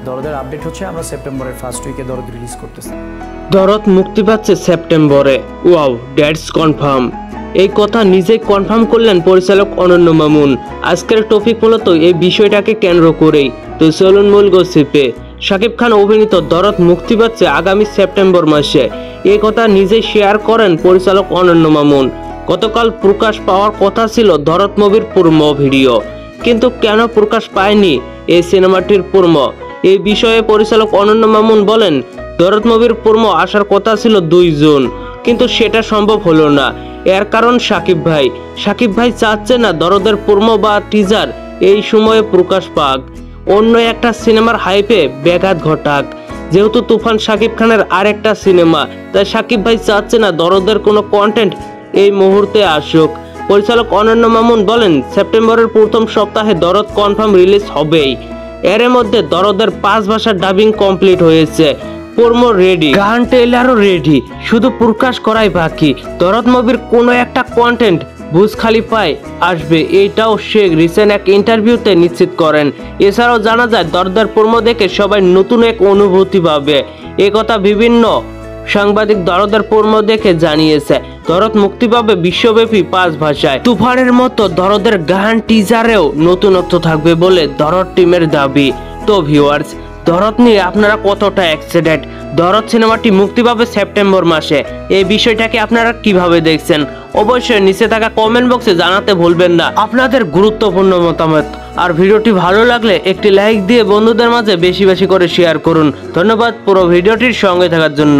দরদের update হচ্ছে আমরা সেপ্টেম্বরের ফার্স্ট উইকে দরদ রিলিজ করতেছি। দরদ মুক্তি পাচ্ছে সেপ্টেম্বরে। Wow, that's confirm. এই কথা নিজেই কনফার্ম করলেন পরিচালক অনন্য মামুন। আজকের টপিক মূলত এই বিষয়টাকে কেন্দ্র করেই। তো চলুন মূল গসিপে। শাকিব খান অভিনীত দরদ মুক্তি পাচ্ছে আগামী সেপ্টেম্বর মাসে। এই কথা নিজেই শেয়ার করেন পরিচালক অনন্য মামুন। গতকাল প্রকাশ পাওয়ার কথা ছিল দরদ মুভির প্রোমো ভিডিও, কিন্তু কেন প্রকাশ পায়নি এই সিনেমাটির প্রোমো? এই বিষয়ে পরিচালক অনন্য মামুন বলেন, দরদ মুভির প্রোমো আসার কথা ছিল 2 জুন, কিন্তু সেটা সম্ভব হলো না। এর কারণ সাকিব ভাই চাচ্ছে না দরদের প্রোমো বা টিজার এই সময়ে প্রকাশ পাক, অন্য একটা সিনেমার হাইপে ব্যাঘাত ঘটাক। যেহেতু তুফান সাকিব খানের আরেকটা সিনেমা, তাই সাকিব ভাই চাচ্ছে না দরদের কোনো কন্টেন্ট এই মুহূর্তে আসুক। পরিচালক অনন্য মামুন বলেন, সেপ্টেম্বরের প্রথম সপ্তাহে দরদ কনফার্ম রিলিজ হবেই। এর মধ্যে দরদের 5 ভাষার ডাবিং কমপ্লিট হয়েছে, প্রোমো রেডি, গান ট্রেলারও রেডি, শুধু প্রকাশ করাই বাকি। দরদ মুভির কোনো একটা কন্টেন্ট বুর্জ খলিফায় আসবে, এইটাও শেখ রিসেন্ট এক ইন্টারভিউতে নিশ্চিত করেন। এছাড়াও জানা যায় দরদের প্রোমো দেখে সবাই নতুন এক অনুভূতি পাবে। একথা বিভিন্ন সাংবাদিক দরদের প্রোমো দেখে জানিয়েছে। দরদ মুক্তি পাবে বিশ্বব্যাপী 5 ভাষায়। তুফানের মতো দরদের গান টিজারেও নতুনত্ব থাকবে বলে দরদ টিমের দাবি। তো ভিউয়ার্স, দরদ নিয়ে আপনারা কতটা এক্সাইটেড? দরদ সিনেমাটি মুক্তি পাবে সেপ্টেম্বর মাসে, এই বিষয়টাকে আপনারা কিভাবে দেখছেন? অবশ্যই নিচে থাকা কমেন্ট বক্সে জানাতে ভুলবেন না আপনাদের গুরুত্বপূর্ণ মতামত। আর ভিডিওটি ভালো লাগলে একটি লাইক দিয়ে বন্ধুদের মাঝে বেশি বেশি করে শেয়ার করুন। ধন্যবাদ পুরো ভিডিওটির সঙ্গে থাকার জন্য।